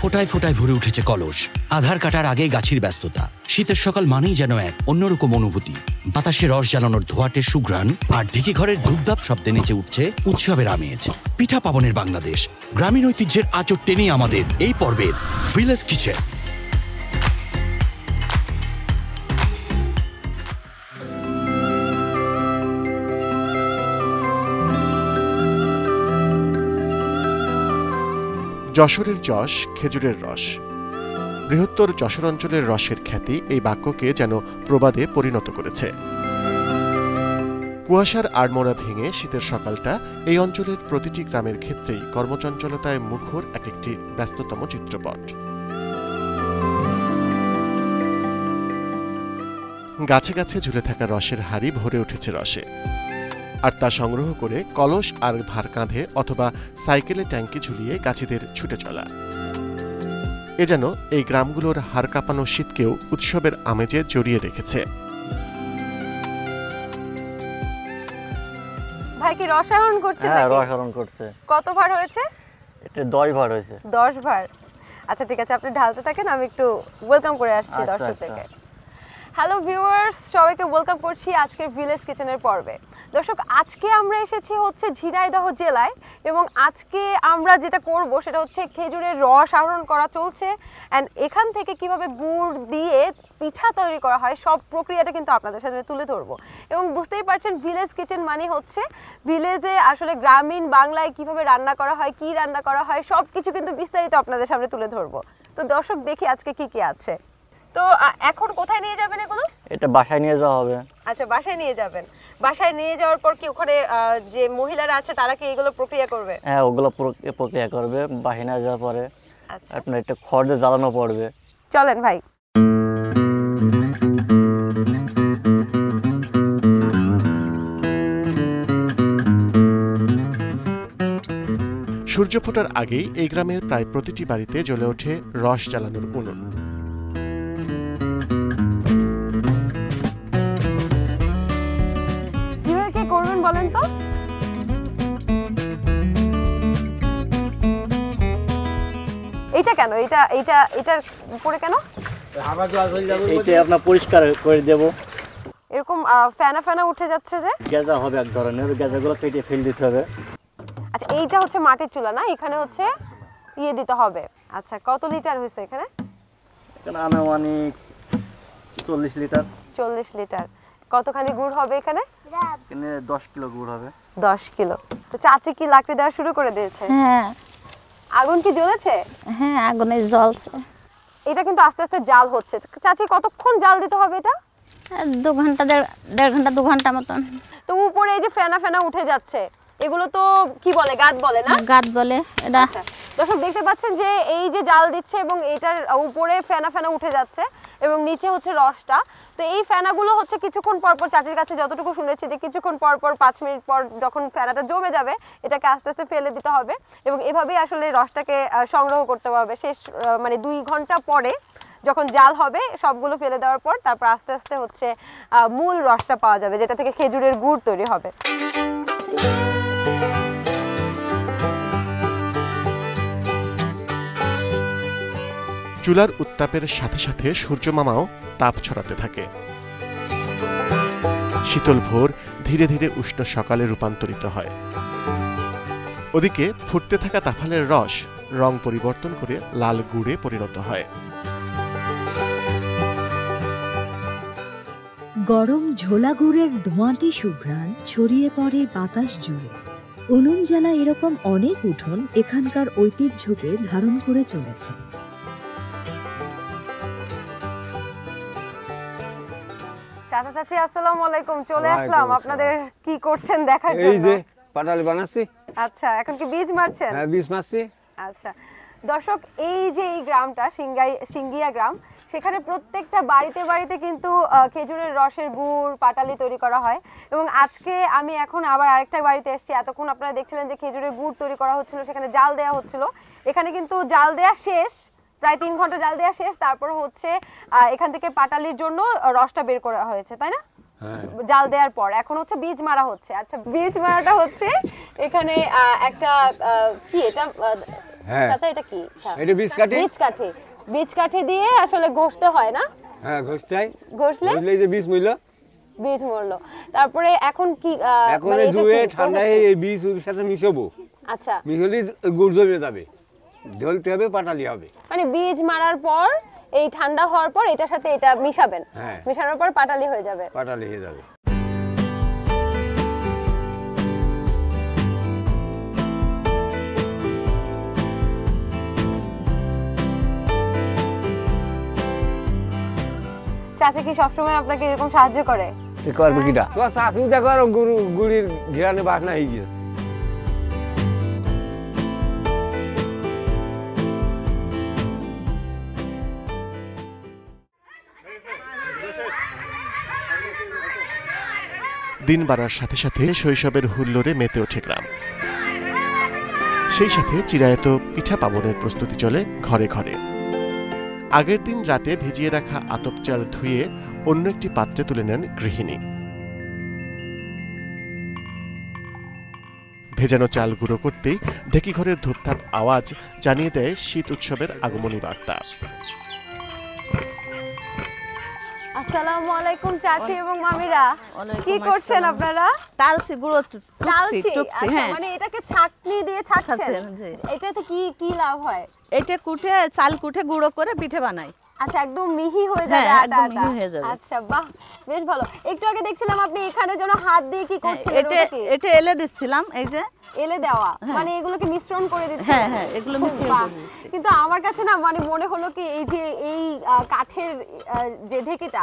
ফোটায় ফোটায় ভরে উঠেছে কলস। আধার কাটার আগে গাছির ব্যস্ততা। শীতের সকাল মানেই যেন এক অন্যরকম অনুভূতি। বাতাসে রস জ্বালানোর ধোঁয়াটের সুঘ্রাণ আর ঢেকি ঘরের ধূপধাপ শব্দে নেচে উঠছে উৎসবের আমেজ। পিঠা পাবনের বাংলাদেশ, গ্রামীণ ঐতিহ্যের আঁচড় টেনেই আমাদের এই পর্বের ভিলেজ কিচেন। যশোরের যশ খেজুরের রস। বৃহত্তর যশোর অঞ্চলের রসের খ্যাতি এই বাক্যকে যেন প্রবাদে পরিণত করেছে। কুয়াশার আড়মোড়া ভেঙে শীতের সকালটা এই অঞ্চলের প্রতিটি গ্রামের ক্ষেত্রেই কর্মচঞ্চলতায় মুখর এক একটি ব্যস্ততম চিত্রপট। গাছে গাছে ঝুলে থাকা রসের হাড়ি ভরে উঠেছে রসে, আর তা সংগ্রহ করে কলস আর ভার কাঁধে অথবা সাইকেলে ট্যাঙ্কি ঝুলিয়ে গাছিদের ছুটে চলা। এ যেন এই গ্রামগুলোর হাড় কাঁপানো শীতকেও উৎসবের আমেজে জড়িয়ে রেখেছে। ভাই কি রস আহরণ করছে? হ্যাঁ, রস আহরণ করছে। কত ভার হয়েছে? এটা 10 ভার হয়েছে। 10 ভার। আচ্ছা ঠিক আছে, আপনি ঢালতে থাকেন, আমি একটু ওয়েলকাম করে আসছি দর্শকদেরকে। হ্যালো ভিউয়ার্স, সবাইকে ওয়েলকাম করছি আজকের ভিলেজ কিচেনের পর্বে। দর্শক, আজকে আমরা এসেছি হচ্ছে ঝিনাইদহ জেলায়, এবং আজকে আমরা যেটা করব সেটা হচ্ছে খেজুরের রস আহরণ করা চলছে, অ্যান্ড এখান থেকে কিভাবে গুড় দিয়ে পিঠা তৈরি করা হয় সব প্রক্রিয়াটা কিন্তু আপনাদের সাথে তুলে ধরবো। এবং বুঝতেই পারছেন ভিলেজ কিচেন মানে হচ্ছে ভিলেজে আসলে গ্রামীণ বাংলায় কিভাবে রান্না করা হয়, কি রান্না করা হয় সব কিছু কিন্তু বিস্তারিত আপনাদের সামনে তুলে ধরবো। তো দর্শক, দেখি আজকে কি কি আছে। তো এখন কোথায় নিয়ে যাবেন এগুলো? এটা বাসায় নিয়ে যাওয়া হবে। আচ্ছা, বাসায় নিয়ে যাবেন। বাসায় নিয়ে যাওয়ার পর কি ওখানে যে মহিলারা আছে তারা কি এগুলো প্রক্রিয়া করবে? হ্যাঁ, ওগুলো প্রক্রিয়া করবে। বাসায় নিয়ে যাওয়ার পরে আচ্ছা, আপনার একটা খড় দিয়ে জ্বালানো পড়বে। চলেন ভাই। সূর্য ফোটার আগেই এই গ্রামের প্রায় প্রতিটি বাড়িতে জ্বলে ওঠে রস জ্বালানোর উনুন। বলেন তো, এটা কেন? এটার উপরে কেন? এইটা আপনার পরিষ্কার করে দেব। এরকম ফেনা ফেনা উঠে যাচ্ছে যে, গেজা হবে এক ধরনের, গেজাগুলো কেটে ফেলে দিতে হবে। আচ্ছা, এইটা হচ্ছে মাটির চুলা না? এখানে হচ্ছে দিতে হবে। আচ্ছা, কত লিটার হয়েছে এখানে? এখানে আনুমানিক 40 লিটার। 40 লিটার। কতখানি গুড় হবে এখানে? এখানে 10 কিলো গুড় হবে। 10 কিলো। তো চাচি কি লাকড়ি দেওয়া শুরু করে দিয়েছে? হ্যাঁ। আগুন কি জ্বলেছে? হ্যাঁ, আগুনে জ্বলছে। এটা কিন্তু আস্তে আস্তে জাল হচ্ছে। চাচি, কতক্ষণ জাল দিতে হবে এটা? 2 ঘন্টা, দেড় ঘন্টা, 2 ঘন্টা মতন। তো উপরে এই যে ফেনা ফেনা উঠে যাচ্ছে, এগুলো তো কি বলে? গাদ বলে না? গাদ বলে এটা। দর্শক, দেখতে পাচ্ছেন যে এই যে জাল দিচ্ছে এবং এটার উপরে ফেনা ফেনা উঠে যাচ্ছে এবং নিচে হচ্ছে রসটা। তো এই ফেনাগুলো হচ্ছে কিছুক্ষণ পর পর, চাচির কাছে যতটুকু শুনেছি যে কিছুক্ষণ পর পর 5 মিনিট পর যখন ফেনাটা জমে যাবে এটাকে আস্তে আস্তে ফেলে দিতে হবে, এবং এভাবেই আসলে রসটাকে সংগ্রহ করতে হবে। শেষ মানে 2 ঘন্টা পরে যখন জাল হবে সবগুলো ফেলে দেওয়ার পর তারপর আস্তে আস্তে হচ্ছে মূল রসটা পাওয়া যাবে, যেটা থেকে খেজুরের গুড় তৈরি হবে। চুলার উত্তাপের সাথে সাথে সূর্যমামাও তাপ ছড়াতে থাকে। শীতল ভোর ধীরে ধীরে উষ্ণ সকালে রূপান্তরিত হয়। ওদিকে ফুটতে থাকা তাফালের রস রং পরিবর্তন করে লাল গুড়ে পরিণত হয়। গরম ঝোলা গুড়ের ধোঁয়াটি সুঘ্রাণ ছড়িয়ে পড়ে বাতাস জুড়ে। উনুন জ্বালা এরকম অনেক উঠোন এখানকার ঐতিহ্যকে ধারণ করে চলেছে। চাচা চাচি, আসসালামু আলাইকুম। চলে আসলাম আপনাদের কি করছেন দেখার জন্য। এই যে পাটালি বানাচ্ছি। আচ্ছা, এখন কি বীজ মারছেন? হ্যাঁ, বীজ মারছি। আচ্ছা দর্শক, এই যে এই গ্রামটা সিঙ্গিয়া গ্রাম, সেখানে প্রত্যেকটা বাড়িতে বাড়িতে কিন্তু খেজুরের রসের গুড় পাটালি তৈরি করা হয়। এবং আজকে আমি এখন আবার আরেকটা বাড়িতে এসেছি। এতক্ষণ আপনারা দেখছিলেন যে খেজুরের গুড় তৈরি করা হচ্ছিল, সেখানে জাল দেওয়া হচ্ছিল। এখানে কিন্তু জাল দেওয়া শেষ, প্রায় 3 ঘন্টা জাল দেওয়া শেষ। তারপর হচ্ছে এখান থেকে পাটালির জন্য রসটা বের করা হয়েছে, তাই না? জাল দেওয়ার পর এখন হচ্ছে বীজ মারা হচ্ছে। আচ্ছা, বীজ মারাটা হচ্ছে এখানে একটা কি, এটা হ্যাঁ আচ্ছা এটা কি এটা বীজ কাঠি বীজ কাঠি দিয়ে আসলে ঘষতে হয় না হ্যাঁ ঘষতেই ঘষলে এই যে বীজ মূল্য তারপরে এখন কি এখন ধুয়ে ঠান্ডায় এই বীজ ওর সাথে মিশাবো আচ্ছা মিশালে গুড় জমে যাবে ঢলতে হবে পাটালি হবে মানে বীজ মারার পর এই ঠান্ডা হওয়ার পর এটার সাথে এটা মিশাবেন মিশানোর পর পাটালি হয়ে যাবে চাচা কি সবসময় আপনাকে এরকম সাহায্য করে করবে কিটা তো শাশু দেখো আর গুড়ির ঘিরানে বাসনা হয়ে গিয়েছে দিন বাড়ার সাথে সাথে শৈশবের হুল্লোড়ে মেতে ওঠে গ্রাম সেই সাথে চিরায়ত পিঠা পাবনের প্রস্তুতি চলে ঘরে ঘরে আগের দিন রাতে ভিজিয়ে রাখা আতপ চাল ধুয়ে অন্য একটি পাত্রে তুলে নেন গৃহিণী ভেজানো চাল গুঁড়ো করতেই ঢেকি ঘরের ধূপধাপ আওয়াজ জানিয়ে দেয় শীত উৎসবের আগমনী বার্তা আসসালামু আলাইকুম চাচি এবং মামিরা কি করছেন আপনারা তালচি গুঁড়ো টুকছি হ্যাঁ মানে এটাকে ছাঁকনি দিয়ে ছাঁকছেন এটাতে কি লাভ হয় এটা কুটে চাল কুটে গুঁড়ো করে পিঠে বানাই আচ্ছা একদম মিহি হয়ে যাবে আচ্ছা বাহ বেশ ভালো একটু আগে দেখছিলাম আপনি এখানে যেন হাত দিয়ে কি করছিলেন এটা এলে দিছিলাম এই যে এলে দেওয়া মানে এগুলোকে মিশ্রণ করে দিচ্ছেন হ্যাঁ হ্যাঁ এগুলো মিশ্রণ করে দিচ্ছি কিন্তু আমার কাছে না মানে মনে হলো কি এই যে এই কাঠের যে ঢেকিটা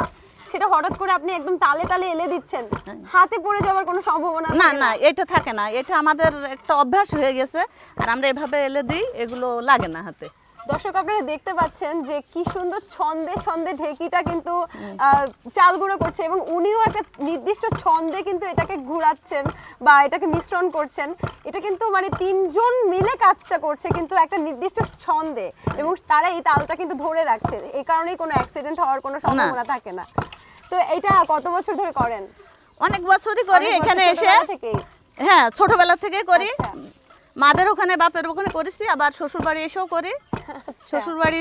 সেটা হঠাৎ করে আপনি একদম তালে তালে এলে দিচ্ছেন হাতে পড়ে যাওয়ার কোনো সম্ভাবনা না না এটা থাকে না এটা আমাদের একটা অভ্যাস হয়ে গেছে আর আমরা এভাবে এলে দিই এগুলো লাগে না হাতে দর্শক আপনারা দেখতে পাচ্ছেন যে কি সুন্দর ছন্দে ছন্দে ঢেকিটা কিন্তু চাল গুঁড়ো করছে এবং উনিও একটা নির্দিষ্ট ছন্দে কিন্তু এটাকে ঘোরাচ্ছেন বা এটাকে মিশ্রণ করছেন এটা কিন্তু মানে তিনজন মিলে কাজটা করছে কিন্তু একটা নির্দিষ্ট ছন্দে এবং তারা এই তালটা কিন্তু ধরে রাখছে এই কারণেই কোনো অ্যাক্সিডেন্ট হওয়ার কোনো সম্ভাবনা থাকে না তো এটা কত বছর ধরে করেন অনেক বছরই করি এখানে এসে হ্যাঁ ছোটবেলা থেকে করি মাদের ওখানে বাপের ওখানে করেছি আবার শ্বশুর বাড়ি এসেও করি শ্বশুর বাড়ি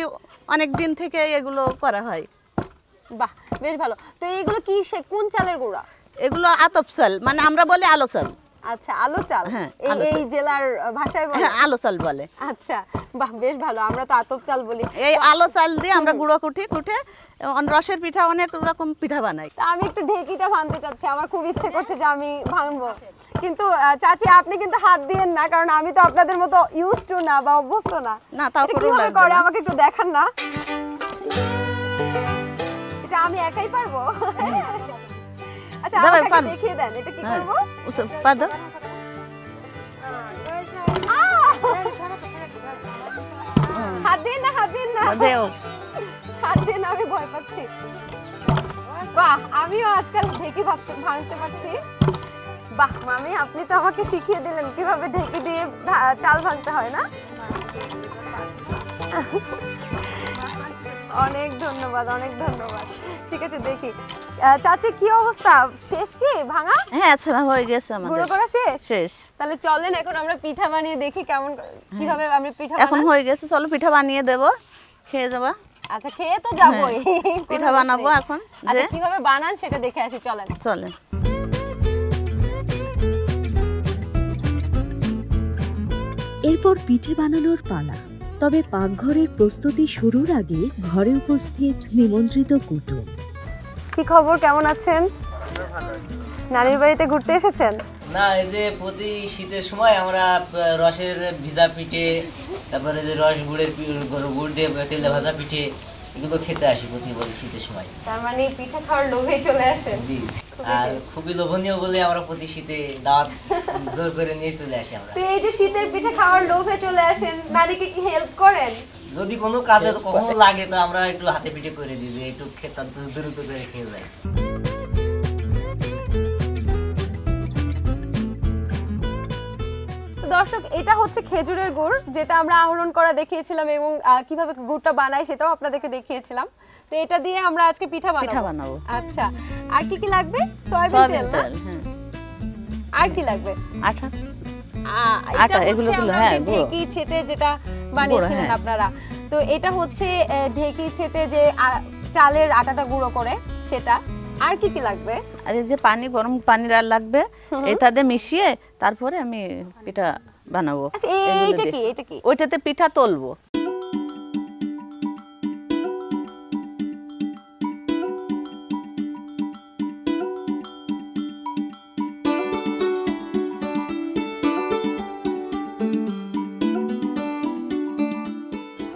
অনেক দিন থেকে এগুলো করা হয় বাহ বেশ ভালো তো এইগুলো কি কোন চালের গুঁড়া এগুলো আতপ চাল মানে আমরা বলি আলো চাল আচ্ছা আলো চাল এই জেলার ভাষায় বলে হ্যাঁ আলো চাল বলে আচ্ছা বাহ বেশ ভালো আমরা তো আতপ চাল বলি এই আলো চাল দিয়ে আমরা গুঁড়ো কুটে রসের পিঠা অনেক রকম পিঠা বানাই আমি একটু ঢেকিটা ভাঙতে চাচ্ছি আমার খুব ইচ্ছে করছে যে আমি ভাঙবো কিন্তু চাচি আপনি কিন্তু হাত দিয়েন না কারণ আমি তো আপনাদের মতো ইউজ টু না বা অভ্যস্ত না না তাও করে আমাকে একটু দেখান না এটা আমি একাই পারবো আচ্ছা আমাকে দেখিয়ে দেন এটা কি করব পারো হাত দিন না দেও হাত দিন আমি ভয় পাচ্ছি বাহ আমিও আজকাল ঢেকি ভাঙতে পারছি বাহ মামি আপনি তো আমাকে শিখিয়ে দিলেন কিভাবে ঢেকি দিয়ে চাল ভাঙতে হয় না অনেক ধন্যবাদ ঠিক আছে দেখি চাচি কি অবস্থা শেষ কি ভাঙা হ্যাঁ আচ্ছা হয়ে গেছে আমাদের গুঁড়ো করা শেষ তাহলে চলেন এখন আমরা পিঠা বানিয়ে দেখি কেমন কিভাবে আমি পিঠা এখন হয়ে গেছে চলো পিঠা বানিয়ে দেব খেয়ে যাবা আচ্ছা খেয়ে তো যাবোই পিঠা বানাবো এখন আচ্ছা কিভাবে বানান সেটা দেখে আসি চলেন এরপর পিঠে বানানোর পালা তবে পাকঘরের প্রস্তুতি শুরুর আগে ঘরে উপস্থিত নিমন্ত্রিত কুটুম কি খবর কেমন আছেন নানির বাড়িতে ঘুরতে এসেছেন না এই যে প্রতি শীতের সময় আমরা রসের ভিজা পিঠে তারপরে যে রস গুড় দিয়ে তেলে ভাজা পিঠে এগুলো খেতে আসি প্রতি শীতের সময় তার মানে পিঠা খাওয়ার লোভে চলে আসেন জি আর খুবই লোভনীয় বলে আমরা প্রতি শীতে দাওয়াত জোর করে নিয়ে চলে আসি আমরা তো এই যে শীতের পিঠা খাওয়ার লোভে চলে আসেন নানিকে কি হেল্প করেন যদি কোনো কাজে কখনো লাগে তো আমরা একটু হাতে পিঠে করে দিই যে একটু খেতে দ্রুত করে খেয়ে যাই দর্শক এটা হচ্ছে খেজুরের গুড় যেটা আমরা আহরণ করা দেখিয়েছিলাম এবং কিভাবে গুড়টা বানাই সেটাও আপনাদেরকে দেখিয়েছিলাম তো এটা দিয়ে আমরা আজকে পিঠা বানাবো আচ্ছা আর কি লাগবে সয়াবিন তেল হ্যাঁ আর কি লাগবে এটা এগুলো হ্যাঁ ঢেকি ছেটে যেটা বানিয়েছিলেন আপনারা, তো এটা হচ্ছে ঢেকি ছেটে যে চালের আটাটা গুঁড়ো করে সেটা। আর কি কি লাগবে? আর এই যে পানি, গরম পানি আর লাগবে, এটাতে মিশিয়ে তারপরে আমি পিঠা বানাবো। আচ্ছা এইটা কি, এটা কি? ওইটাতে পিঠা তলবো।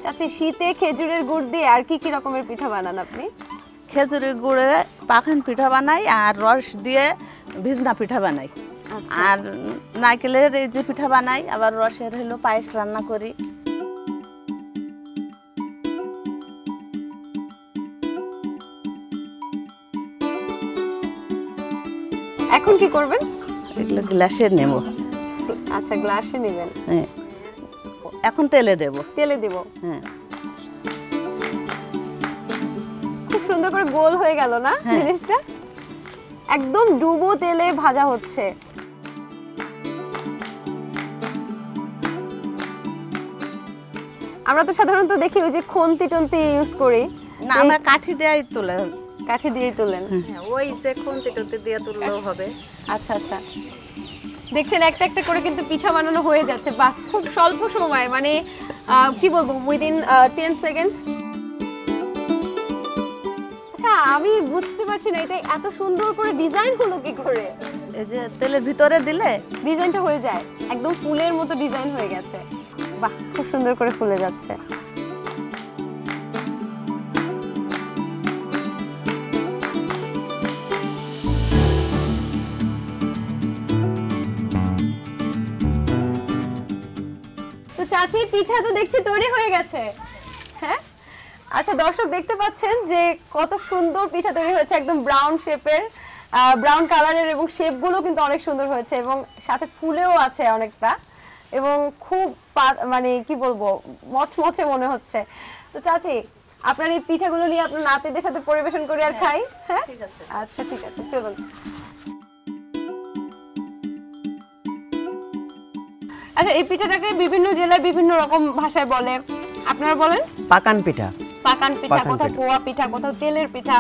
আচ্ছা শীতে খেজুরের গুড় দিয়ে আর কি কি রকমের পিঠা বানান আপনি? খেজুরের গুড়ে পাখান পিঠা বানাই, আর রস দিয়ে ভিজনা পিঠা বানাই, আর নারকেলের এই যে পিঠা বানাই, আবার রসের হলো পায়েস রান্না করি। এখন কি করবেন? এগুলো গ্লাসে নেব। আচ্ছা গ্লাসে নেবেন। হ্যাঁ, এখন তেলে দেব। তেলে দেব। হ্যাঁ, খুব সুন্দর করে গোল হয়ে গেল না জিনিসটা? একদম ডুবো তেলে ভাজা হচ্ছে। আমরা তো সাধারণত দেখি ওই যে খুন্তি টন্তি ইউজ করি, না আমরা কাঠি দিয়েই তোলে। কাঠি দিয়েই তোলেন? ওই যে খুন্তি টন্তি দিয়ে তুললেও হবে। আচ্ছা আচ্ছা, দেখছেন একটা একটা করে কিন্তু পিঠা বানানো হয়ে যাচ্ছে। বাহ, খুব স্বল্প সময়, মানে কি বলবো, উইদিন 10 সেকেন্ডস। আচ্ছা আমি বুঝতে পারছি না এটা এত সুন্দর করে ডিজাইন হলো কি করে? এই যে তেলের ভিতরে দিলে ডিজাইনটা হয়ে যায়, একদম ফুলের মতো ডিজাইন হয়ে গেছে। বাহ, খুব সুন্দর করে ফুলে যাচ্ছে। তো চাচি পিঠা তো দেখছি তৈরি হয়ে গেছে। হ্যাঁ আচ্ছা, দর্শক দেখতে পাচ্ছেন যে কত সুন্দর পিঠা তৈরি হয়েছে, একদম ব্রাউন শেপের, ব্রাউন কালারের, এবং শেপগুলো কিন্তু অনেক সুন্দর হয়েছে, এবং সাথে ফুলেও আছে অনেকটা, এবং খুব মানে কি বলবো মচমচে মনে হচ্ছে। তো চাচি আপনার এই পিঠাগুলো নিয়ে আপনার নাতিদের সাথে পরিবেশন করে আর খাই। হ্যাঁ আচ্ছা ঠিক আছে, চলুন। আচ্ছা এই পিঠাটাকে বিভিন্ন জেলায় বিভিন্ন রকম ভাষায় বলে, আপনারা বলেন? পাকান পিঠা। পাকান পিঠা, কোথাও পোয়া পিঠা, কোথাও তেলের পিঠা।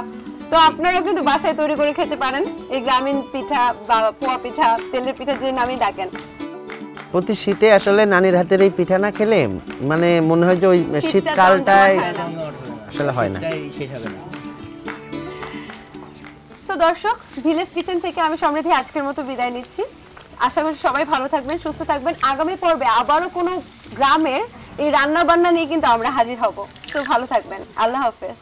তো আপনারাও কিন্তু বাসায় তৈরি করে খেতে পারেন এই গ্রামীণ পিঠা বা পোয়া পিঠা, তেলের পিঠা যে নামই ডাকেন। প্রতি শীতে আসলে নানির হাতের এই পিঠা না খেলে মানে মনে হয় যে ওই শীতকালটাই আসলে হয় না। তো দর্শক, ভিলেজ কিচেন থেকে আমি সমৃদ্ধি আজকের মতো বিদায় নিচ্ছি। আশা করি সবাই ভালো থাকবেন, সুস্থ থাকবেন। আগামী পর্বে আবারও কোনো গ্রামের এই রান্না বান্না নিয়ে কিন্তু আমরা হাজির হব। তো ভালো থাকবেন, আল্লাহ হাফেজ।